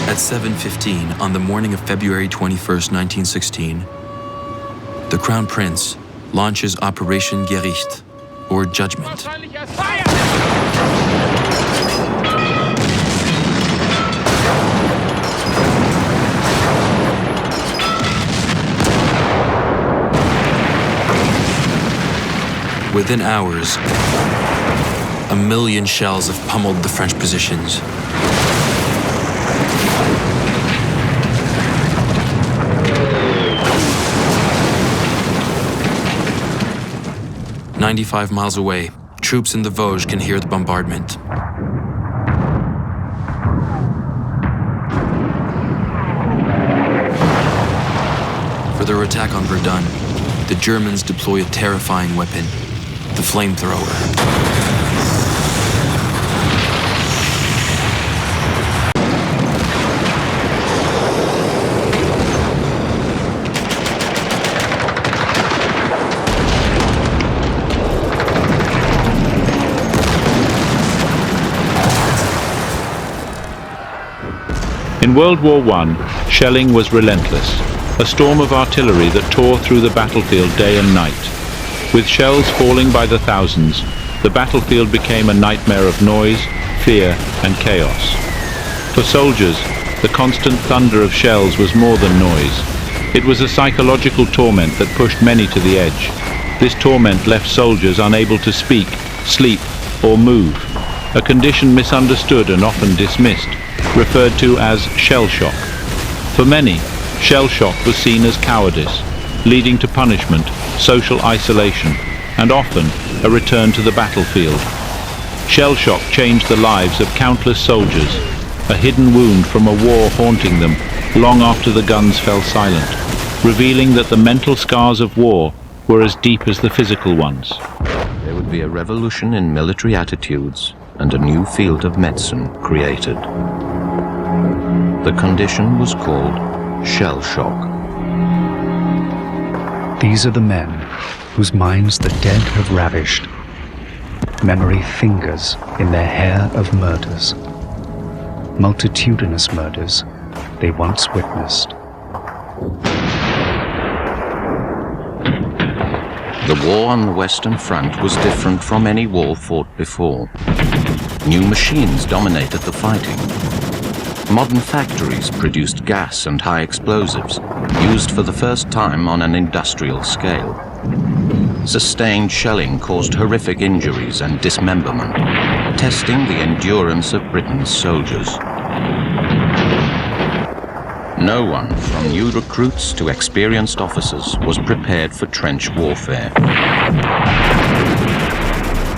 At 7:15 on the morning of February 21st, 1916, the Crown Prince launches Operation Gericht, or Judgment. Within hours, 1 million shells have pummeled the French positions. "95 miles away, troops in the Vosges can hear the bombardment. For their attack on Verdun, the Germans deploy a terrifying weapon, the flamethrower. In World War I, shelling was relentless, a storm of artillery that tore through the battlefield day and night. With shells falling by the thousands, the battlefield became a nightmare of noise, fear, and chaos. For soldiers, the constant thunder of shells was more than noise. It was a psychological torment that pushed many to the edge. This torment left soldiers unable to speak, sleep, or move, a condition misunderstood and often dismissed, referred to as shell shock. For many, shell shock was seen as cowardice, leading to punishment, social isolation, and often a return to the battlefield. Shell shock changed the lives of countless soldiers, a hidden wound from a war haunting them long after the guns fell silent, revealing that the mental scars of war were as deep as the physical ones. There would be a revolution in military attitudes and a new field of medicine created. The condition was called shell shock. These are the men whose minds the dead have ravished. Memory fingers in their hair of murders. Multitudinous murders they once witnessed. The war on the Western Front was different from any war fought before. New machines dominated the fighting. Modern factories produced gas and high explosives, used for the first time on an industrial scale. Sustained shelling caused horrific injuries and dismemberment, testing the endurance of Britain's soldiers. No one, from new recruits to experienced officers, was prepared for trench warfare.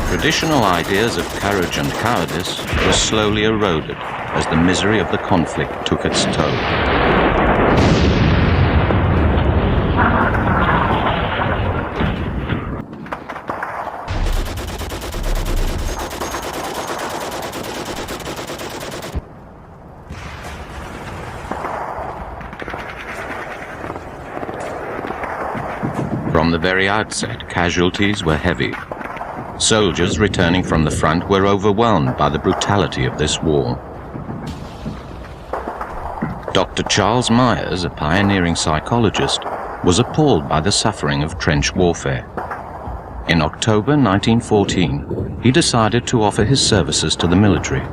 Traditional ideas of courage and cowardice were slowly eroded as the misery of the conflict took its toll. From the very outset, casualties were heavy. Soldiers returning from the front were overwhelmed by the brutality of this war. Dr. Charles Myers, a pioneering psychologist, was appalled by the suffering of trench warfare. In October 1914, he decided to offer his services to the military.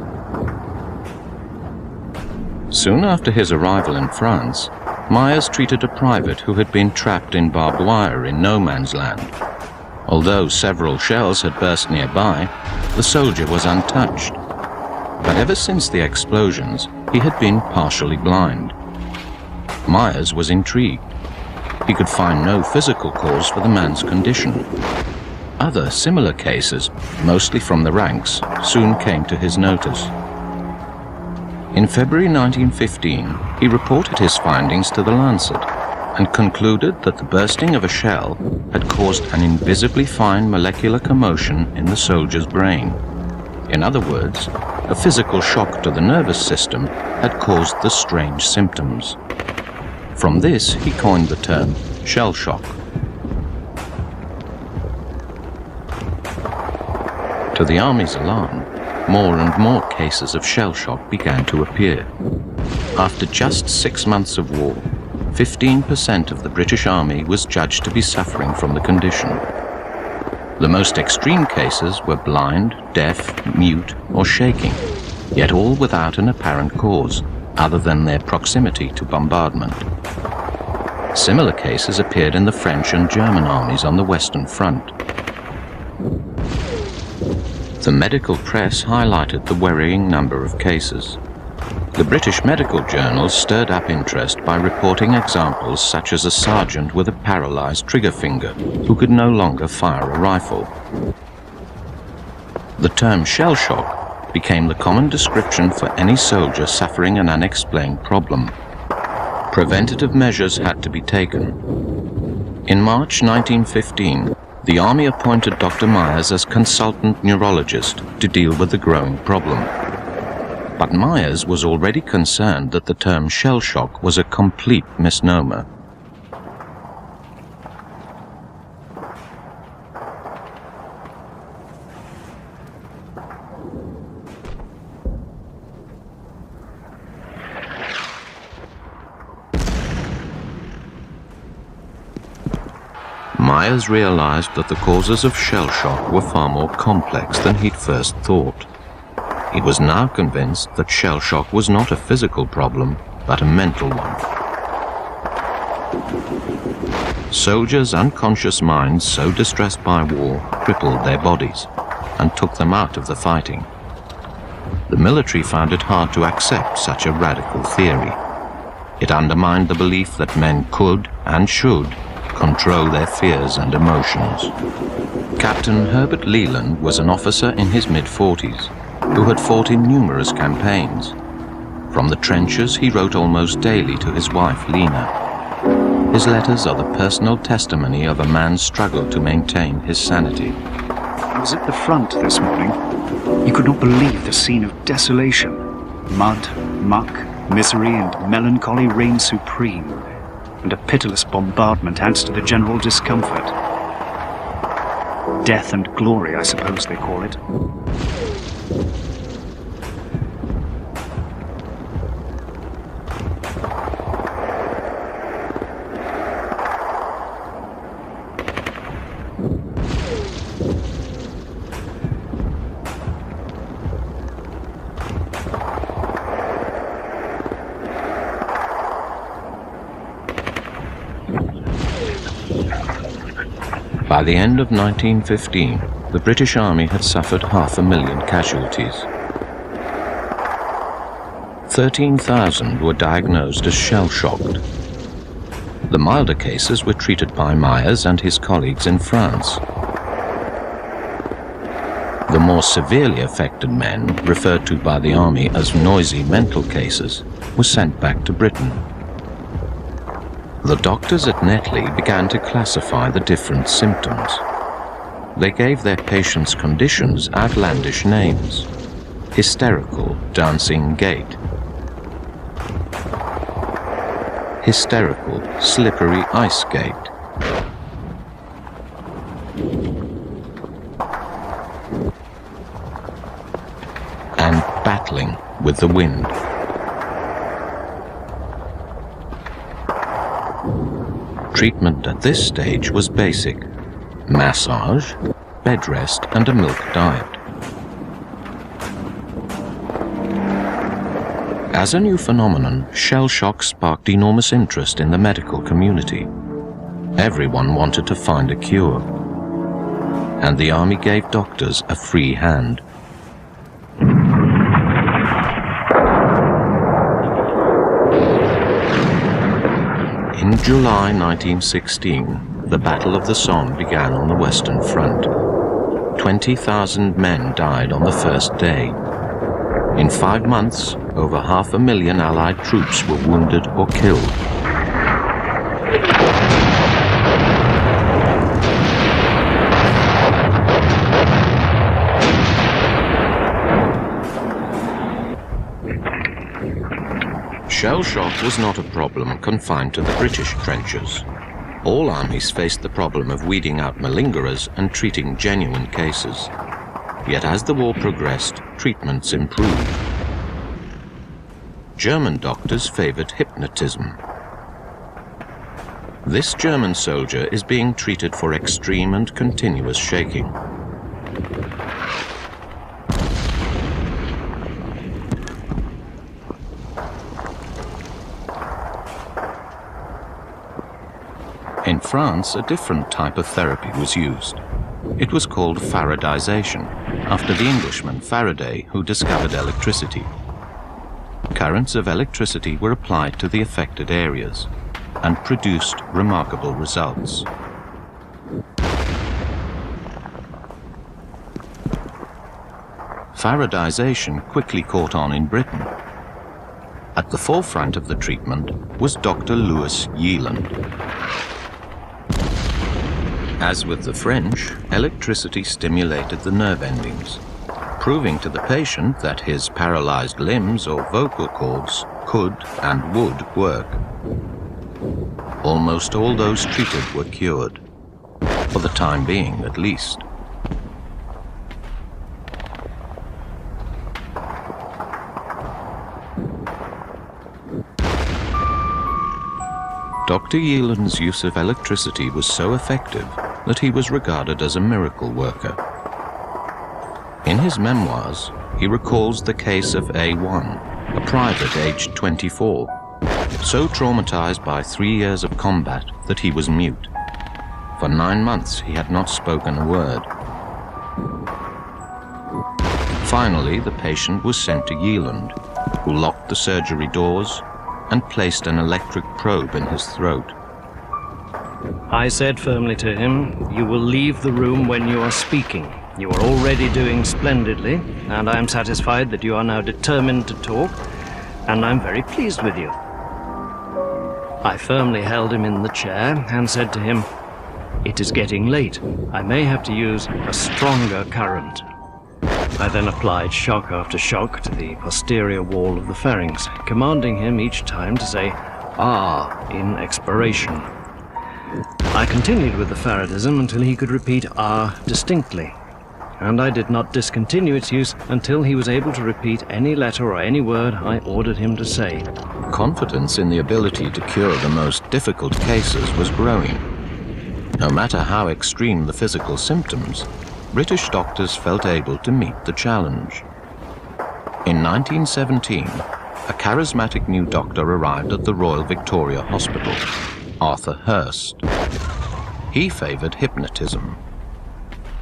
Soon after his arrival in France, Myers treated a private who had been trapped in barbed wire in no man's land. Although several shells had burst nearby, the soldier was untouched. But ever since the explosions, he had been partially blind. Myers was intrigued. He could find no physical cause for the man's condition. Other similar cases, mostly from the ranks, soon came to his notice. In February 1915, he reported his findings to the Lancet and concluded that the bursting of a shell had caused an invisibly fine molecular commotion in the soldier's brain. In other words, a physical shock to the nervous system had caused the strange symptoms. From this, he coined the term shell shock. To the Army's alarm, more and more cases of shell shock began to appear. After just 6 months of war, 15% of the British Army was judged to be suffering from the condition. The most extreme cases were blind, deaf, mute, or shaking, yet all without an apparent cause, other than their proximity to bombardment. Similar cases appeared in the French and German armies on the Western Front. The medical press highlighted the worrying number of cases. The British medical journals stirred up interest by reporting examples such as a sergeant with a paralyzed trigger finger who could no longer fire a rifle. The term shell shock became the common description for any soldier suffering an unexplained problem. Preventative measures had to be taken. In March 1915, the Army appointed Dr. Myers as consultant neurologist to deal with the growing problem. But Myers was already concerned that the term shell shock was a complete misnomer. Myers realized that the causes of shell shock were far more complex than he'd first thought. He was now convinced that shell shock was not a physical problem, but a mental one. Soldiers' unconscious minds, so distressed by war, crippled their bodies and took them out of the fighting. The military found it hard to accept such a radical theory. It undermined the belief that men could and should control their fears and emotions. Captain Herbert Leland was an officer in his mid-40s who had fought in numerous campaigns. From the trenches, he wrote almost daily to his wife, Lena. His letters are the personal testimony of a man's struggle to maintain his sanity. I was at the front this morning. You could not believe the scene of desolation. Mud, muck, misery, and melancholy reign supreme, and a pitiless bombardment adds to the general discomfort. Death and glory, I suppose they call it. By the end of 1915, the British Army had suffered 500,000 casualties. 13,000 were diagnosed as shell-shocked. The milder cases were treated by Myers and his colleagues in France. The more severely affected men, referred to by the Army as noisy mental cases, were sent back to Britain. The doctors at Netley began to classify the different symptoms. They gave their patients' conditions outlandish names: hysterical dancing gait, hysterical slippery ice gait, and battling with the wind. Treatment at this stage was basic: massage, bed rest, and a milk diet. As a new phenomenon, shell shock sparked enormous interest in the medical community. Everyone wanted to find a cure, and the Army gave doctors a free hand. In July 1916, the Battle of the Somme began on the Western Front. 20,000 men died on the first day. In 5 months, over 500,000 Allied troops were wounded or killed. Shell shock was not a problem confined to the British trenches. All armies faced the problem of weeding out malingerers and treating genuine cases. Yet as the war progressed, treatments improved. German doctors favored hypnotism. This German soldier is being treated for extreme and continuous shaking. In France, a different type of therapy was used. It was called Faradization, after the Englishman Faraday, who discovered electricity. Currents of electricity were applied to the affected areas and produced remarkable results. Faradization quickly caught on in Britain. At the forefront of the treatment was Dr. Louis Yeeland. As with the French, electricity stimulated the nerve endings, proving to the patient that his paralyzed limbs or vocal cords could and would work. Almost all those treated were cured, for the time being at least. Dr. Yeeland's use of electricity was so effective that he was regarded as a miracle worker. In his memoirs, he recalls the case of A1, a private aged 24, so traumatized by 3 years of combat that he was mute. For 9 months he had not spoken a word. Finally, the patient was sent to Yeeland, who locked the surgery doors and placed an electric probe in his throat. I said firmly to him, "You will leave the room when you are speaking. You are already doing splendidly, and I am satisfied that you are now determined to talk, and I'm very pleased with you." I firmly held him in the chair and said to him, "It is getting late. I may have to use a stronger current." I then applied shock after shock to the posterior wall of the pharynx, commanding him each time to say "ah" in expiration. I continued with the Faradism until he could repeat "ah" distinctly, and I did not discontinue its use until he was able to repeat any letter or any word I ordered him to say. Confidence in the ability to cure the most difficult cases was growing. No matter how extreme the physical symptoms, British doctors felt able to meet the challenge. In 1917, a charismatic new doctor arrived at the Royal Victoria Hospital, Arthur Hurst. He favored hypnotism.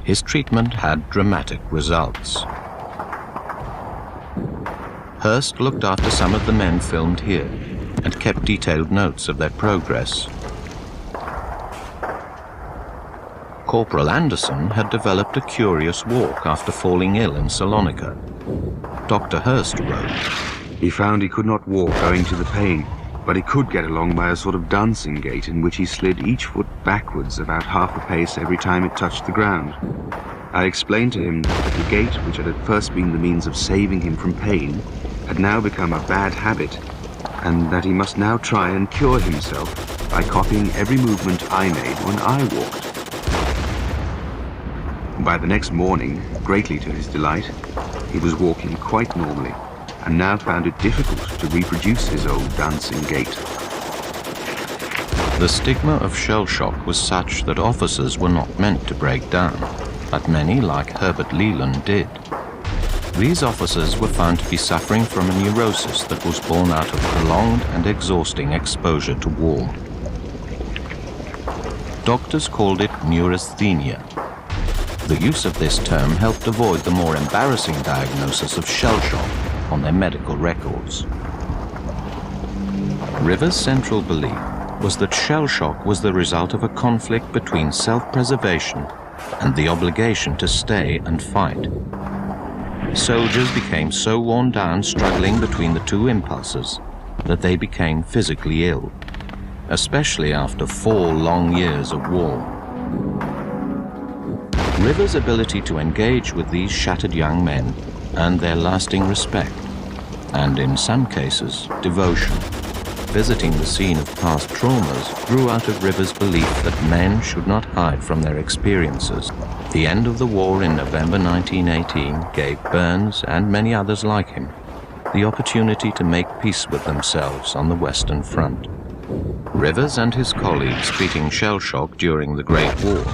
His treatment had dramatic results. Hurst looked after some of the men filmed here and kept detailed notes of their progress. Corporal Anderson had developed a curious walk after falling ill in Salonika. Dr. Hurst wrote, "He found he could not walk owing to the pain, but he could get along by a sort of dancing gait in which he slid each foot backwards about half a pace every time it touched the ground. I explained to him that the gait, which had at first been the means of saving him from pain, had now become a bad habit, and that he must now try and cure himself by copying every movement I made when I walked." By the next morning, greatly to his delight, he was walking quite normally, and now found it difficult to reproduce his old dancing gait. The stigma of shell shock was such that officers were not meant to break down, but many, like Herbert Leland, did. These officers were found to be suffering from a neurosis that was born out of prolonged and exhausting exposure to war. Doctors called it neurasthenia. The use of this term helped avoid the more embarrassing diagnosis of shell shock on their medical records. Rivers' central belief was that shell shock was the result of a conflict between self-preservation and the obligation to stay and fight. Soldiers became so worn down struggling between the two impulses that they became physically ill, especially after 4 long years of war. Rivers' ability to engage with these shattered young men earned their lasting respect, and in some cases, devotion. Visiting the scene of past traumas grew out of Rivers' belief that men should not hide from their experiences. The end of the war in November 1918 gave Burns, and many others like him, the opportunity to make peace with themselves on the Western Front. Rivers and his colleagues treating shell shock during the Great War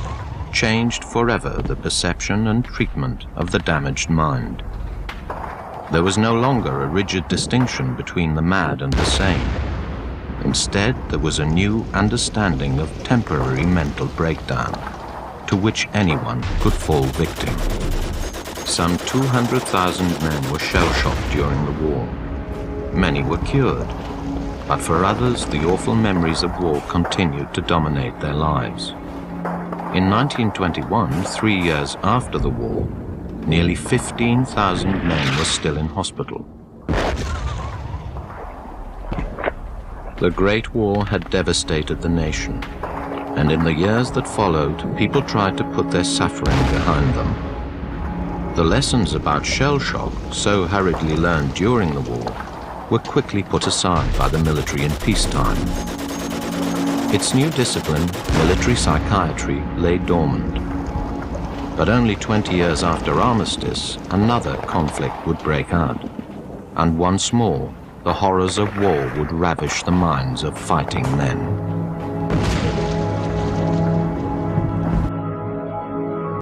changed forever the perception and treatment of the damaged mind. There was no longer a rigid distinction between the mad and the sane. Instead, there was a new understanding of temporary mental breakdown, to which anyone could fall victim. Some 200,000 men were shell-shocked during the war. Many were cured, but for others, the awful memories of war continued to dominate their lives. In 1921, 3 years after the war, nearly 15,000 men were still in hospital. The Great War had devastated the nation, and in the years that followed, people tried to put their suffering behind them. The lessons about shell shock, so hurriedly learned during the war, were quickly put aside by the military in peacetime. Its new discipline, military psychiatry, lay dormant. But only 20 years after armistice, another conflict would break out, and once more, the horrors of war would ravish the minds of fighting men.